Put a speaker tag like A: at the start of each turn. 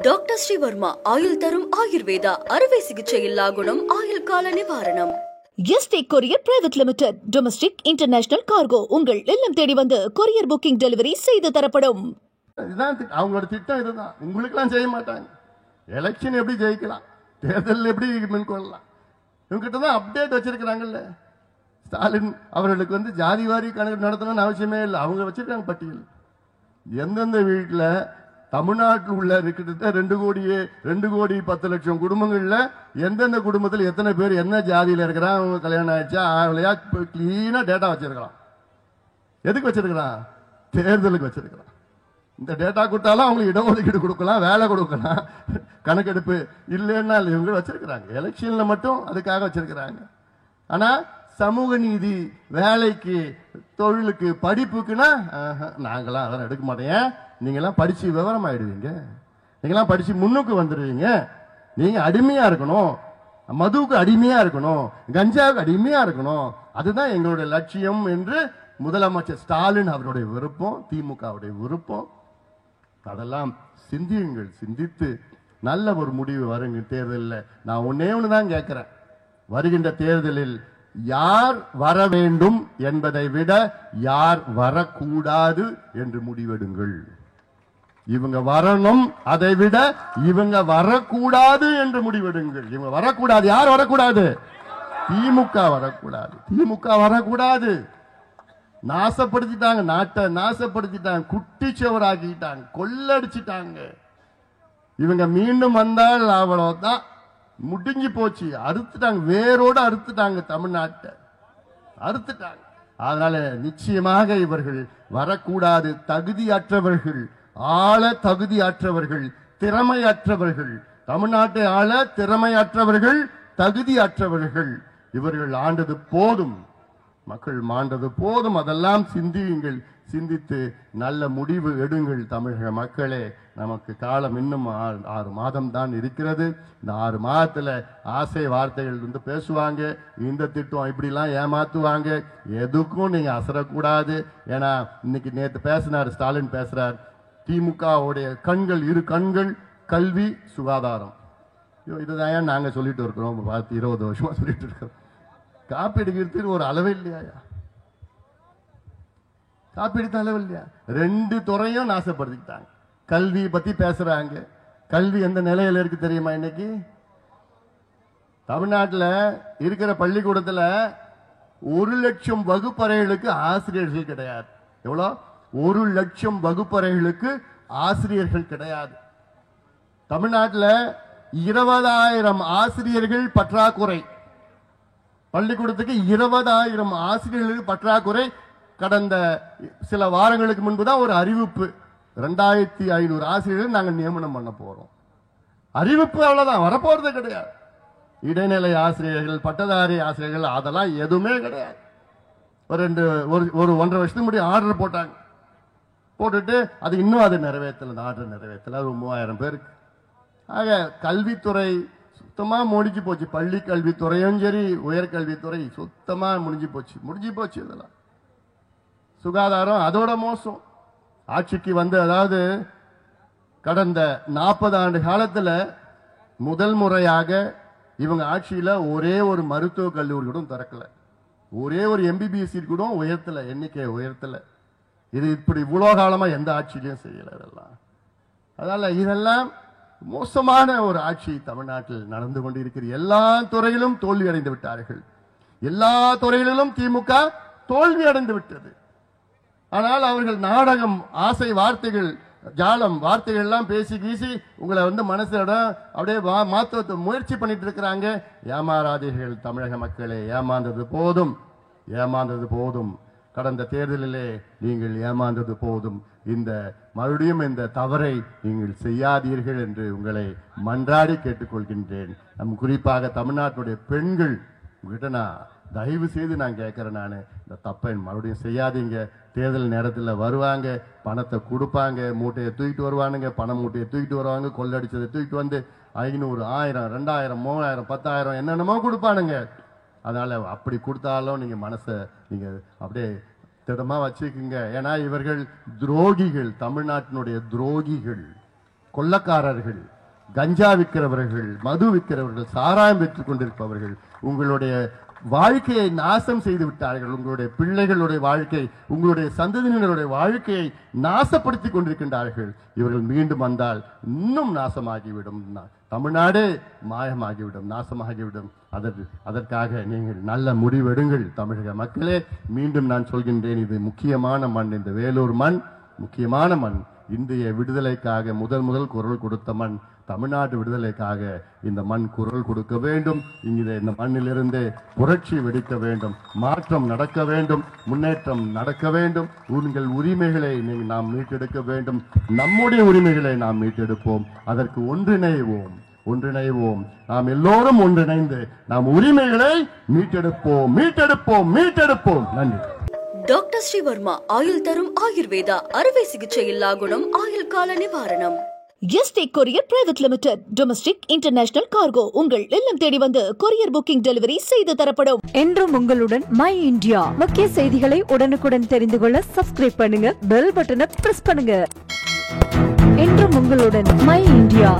A: Doctor Sreevarma ஆயுள் தரும் ஆயுர்வேதா அறுவை சிகிச்சையில்லா குணம் ஆயுள் கால நிவாரணம்.
B: Yesterday courier private limited domestic international cargo உங்கள் இல்லம் தேடி வந்து கொரியர் புக்கிங் டெலிவரி செய்து தரப்படும்.
C: இதுதான் அவங்களோட திட்டம். இதுதான் உங்களுக்கெல்லாம் செய்ய மாட்டாங்க. எலெக்ஷன் எப்படி ஜெயிக்கலாம், தேர்தல் எப்படி மேற்கொள்ளலாம், இவங்ககிட்ட தான் அப்டேட் வச்சிருக்கிறாங்கல்ல. ஸ்டாலின் அவர்களுக்கு வந்து ஜாதிவாரி கணக்கு நடத்தணும்னு அவசியமே இல்லை. அவங்க வச்சிருக்காங்க பட்டியல். எந்தெந்த வீட்டில் தமிழ்நாட்டில் உள்ள கிட்டத்தட்ட 2 கோடி 10 லட்சம் குடும்பங்கள்ல எந்தெந்த குடும்பத்தில் எத்தனை பேர் என்ன ஜாதியில் இருக்கிறான், அவங்க கல்யாணம் ஆயிடுச்சா ஆகலையா, கிளீனா டேட்டா வச்சிருக்கலாம். எதுக்கு வச்சிருக்கிறான்? தேர்தலுக்கு வச்சிருக்கிறான். இந்த டேட்டா கொடுத்தாலும் அவங்களுக்கு இடஒதுக்கீடு கொடுக்கலாம், வேலை கொடுக்கலாம், கணக்கெடுப்பு இல்லைன்னா இவங்க வச்சிருக்கிறாங்க. எலெக்ஷன்ல மட்டும் அதுக்காக வச்சிருக்கிறாங்க. ஆனா சமூக நீதி, வேலைக்கு, தொழிலுக்கு, படிப்புக்குன்னா நாங்களாம் அதெல்லாம் எடுக்க மாட்டேன். நீங்களாம் படிச்சு விவரம் ஆயிடுவீங்க, நீங்களாம் படிச்சு முன்னுக்கு வந்துடுவீங்க. நீங்க அடிமையா இருக்கணும், மதுவுக்கு அடிமையா இருக்கணும், கஞ்சாவுக்கு அடிமையா இருக்கணும், அதுதான் எங்களுடைய லட்சியம் என்று முதலமைச்சர் ஸ்டாலின் அவருடைய விருப்பம், திமுகவுடைய விருப்பம். அதெல்லாம் சிந்தியுங்கள். சிந்தித்து நல்ல ஒரு முடிவு வருங்க தேர்தலில். நான் ஒன்னே ஒண்ணுதான் கேட்கிறேன். வருகின்ற தேர்தலில் யார் வர வேண்டும் என்பதை விட யார் வரக்கூடாது என்று முடிவெடுங்கள். இவங்க வரணும், அதை விட இவங்க வரக்கூடாது என்று முடிவெடுங்கள். இவங்க வரக்கூடாது. யார் வரக்கூடாது? திமுக வரக்கூடாது. திமுக வரக்கூடாது. நாசப்படுத்திட்டாங்க, நாட்டை நாசப்படுத்திட்டாங்க, குட்டிச்சவராக்கிட்டாங்க, கொள்ளடிச்சிட்டாங்க. இவங்க மீண்டும் வந்தால் அவ்வளவுதான், முடிஞ்சு போச்சு. அறுத்துட்டாங்க, வேரோடு அறுத்துட்டாங்க, தமிழ்நாட்டை அறுத்துட்டாங்க. அதனால நிச்சயமாக இவர்கள் வரக்கூடாது. தகுதியற்றவர்கள், ஆள தகுதியற்றவர்கள், திறமையற்றவர்கள், தமிழ்நாட்டை ஆள திறமையற்றவர்கள், தகுதியற்றவர்கள். இவர்கள் ஆண்டது போதும், மக்கள் மாண்டது போதும். அதெல்லாம் சிந்தியுங்கள். சிந்தித்து நல்ல முடிவு எடுங்கள் தமிழக மக்களே. நமக்கு காலம் இன்னும் 6 மாதம் தான் இருக்கிறது. இந்த 6 மாதத்துல ஆசை வார்த்தைகள் வந்து பேசுவாங்க. இந்த திட்டம் இப்படிலாம் ஏமாத்துவாங்க. எதுக்கும் நீங்க அசரக்கூடாது. ஏன்னா இன்னைக்கு நேற்று பேசினார் ஸ்டாலின், பேசுறார், திமுகவுடைய கண்கள் 2 கண்கள், கல்வி, சுகாதாரம். இதுதான் நாங்க சொல்லிட்டு இருக்கிறோம். 20 வருஷமா சொல்லிட்டு இருக்கிறோம். காப்பீடு எடுக்கிறதுக்கு ஒரு அளவு இல்லையா? காப்பீடு அளவு இல்லையா? 2 துறையும் நாசப்படுத்திட்டாங்க. கல்வி பத்தி பேசுறாங்க. கல்வி எந்த நிலையில இருக்கு தெரியுமா? இன்னைக்கு தமிழ்நாட்டில் இருக்கிற பள்ளிக்கூடத்தில் 1 லட்சம் வகுப்பறைகளுக்கு ஆசிரியர்கள் கிடையாது. எவ்வளோ? 1 லட்சம் வகுப்பறைகளுக்கு ஆசிரியர்கள் கிடையாது. தமிழ்நாட்டில் 20,000 ஆசிரியர்கள் பற்றாக்குறை. பள்ளிக்கூடத்துக்கு 20,000 ஆசிரியர்களுக்கு பற்றாக்குறை. கடந்த சில வாரங்களுக்கு முன்புதான் ஒரு அறிவிப்பு, 2500 ஆசிரியர்கள் நாங்கள் நியமனம் பண்ண போறோம். அறிவிப்பு, அவ்வளவுதான், வரப்போறது கிடையாது. இடைநிலை ஆசிரியர்கள், பட்டதாரி ஆசிரியர்கள், அதெல்லாம் எதுவுமே கிடையாது. ஒரு 1.5 வருஷத்துக்கு முன்னாடி ஆர்டர் போட்டாங்க. போட்டுட்டு அது இன்னும் அது நிறைவேற்றல, அந்த ஆர்டர் நிறைவேற்றல. அது 3000 பேருக்கு. ஆக கல்வித்துறை சுத்தமா முடிஞ்சு போச்சு. பள்ளி கல்வித்துறையும் சரி, உயர்கல்வித்துறை சுத்தமா முடிஞ்சு போச்சு. இதெல்லாம் சுகாதாரம் அதோட மோசம். ஆட்சிக்கு வந்து, அதாவது கடந்த 40 ஆண்டு காலத்துல முதல் முறையாக இவங்க ஆட்சியில ஒரே ஒரு மருத்துவக் கல்லூரி கூட திறக்கல, ஒரே ஒரு MBBS கூட உயர்த்தல, எண்ணிக்கை உயர்த்தல. இது இப்படி இவ்வளவு காலமா எந்த ஆட்சியிலையும் செய்யல இதெல்லாம். அதனால இதெல்லாம் மோசமான ஒரு ஆட்சி தமிழ்நாட்டில் நடந்து கொண்டிருக்கிற. எல்லா துறையிலும் தோல்வி அடைந்து விட்டார்கள். எல்லா துறைகளிலும் திமுக தோல்வி அடைந்து விட்டது. ஆனால் அவர்கள் நாடகம், ஆசை வார்த்தைகள், ஜாலம் வார்த்தைகள் எல்லாம் பேசி கீசி உங்களை வந்து மனசிடம் அப்படியே மாற்ற முயற்சி பண்ணிட்டு இருக்கிறாங்க. ஏமாறாதீர்கள் தமிழக மக்களே, ஏமாந்தது போதும், ஏமாந்தது போதும். கடந்த தேர்தலிலே நீங்கள் ஏமாந்தது போதும். மறுபடியும் இந்த தவறை நீங்கள் செய்யாதீர்கள் என்று உங்களை மன்றாடி கேட்டுக்கொள்கின்றேன். குறிப்பாக தமிழ்நாட்டுடைய பெண்கள் உங்ககிட்ட நான் தயவு செய்து நான் கேட்கிறேன். நான் இந்த தப்பை மறுபடியும் செய்யாதீங்க. தேர்தல் நேரத்தில் வருவாங்க, பணத்தை கொடுப்பாங்க, மூட்டையை தூக்கிட்டு வருவானுங்க, பணம் மூட்டையை தூக்கிட்டு வருவாங்க, கொள்ளடிச்சதை தூக்கிட்டு வந்து 500, 1000, 2000, 3000, 10,000 என்னென்னமோ கொடுப்பானுங்க. அதனால அப்படி கொடுத்தாலும் நீங்க மனசை நீங்க அப்படியே திடமா வச்சுக்குங்க. ஏன்னா இவர்கள் துரோகிகள், தமிழ்நாட்டினுடைய துரோகிகள், கொள்ளக்காரர்கள். கஞ்சா விற்கிறவர்கள், மது விற்கிறவர்கள், சாராயம் விற்றுக் கொண்டிருப்பவர்கள் உங்களுடைய வாழ்க்கையை நாசம் செய்து விட்டார்கள். உங்களுடைய பிள்ளைகளுடைய வாழ்க்கை, உங்களுடைய சந்ததியினருடைய வாழ்க்கையை நாசப்படுத்தி கொண்டிருக்கின்றார்கள். இவர்கள் மீண்டும் வந்தால் இன்னும் நாசமாகிவிடும். தமிழ்நாடே மாயமாகிவிடும், நாசமாகிவிடும். அதற்காக நீங்கள் நல்ல முடிவெடுங்கள் தமிழக மக்களே. மீண்டும் நான் சொல்கின்றேன், இது முக்கியமான மண். இந்த வேலூர் மண் முக்கியமான மண். இந்திய விடுதலைக்காக முதல் குரல் கொடுத்த மண். தமிழ்நாட்டு விடுதலைக்காக இந்த மண் குரல் கொடுக்க வேண்டும். இந்த மண்ணிலிருந்து புரட்சி வெடிக்க வேண்டும், மாற்றம் நடக்க வேண்டும், முன்னேற்றம் நடக்க வேண்டும். உங்கள் உரிமைகளை நாம் மீட்டெடுக்க வேண்டும். நம்முடைய உரிமைகளை நாம் மீட்டெடுப்போம். அதற்கு ஒன்றிணைவோம். நாம் எல்லோரும் ஒன்றிணைந்து நாம் உரிமைகளை மீட்டெடுப்போம். நன்றி.
A: டாக்டர் ஸ்ரீவர்மா ஆயுள் தரும் ஆயுர்வேதா அறுவை சிகிச்சை இல்லா குணம், ஆயுள் கால நிவாரணம்.
B: Yesterday courier private limited, domestic international cargo உங்கள் இல்லம் தேடி வந்து கொரியர் புக்கிங் டெலிவரி செய்து தரப்படும்.
D: என்றும் உங்களுடன் மை இந்தியா. முக்கிய செய்திகளை உடனுக்குடன் தெரிந்து கொள்ள சப்ஸ்கிரைப் பண்ணுங்க, பெல் பட்டனை பிரஸ் பண்ணுங்க. என்றும் உங்களுடன் மை இந்தியா.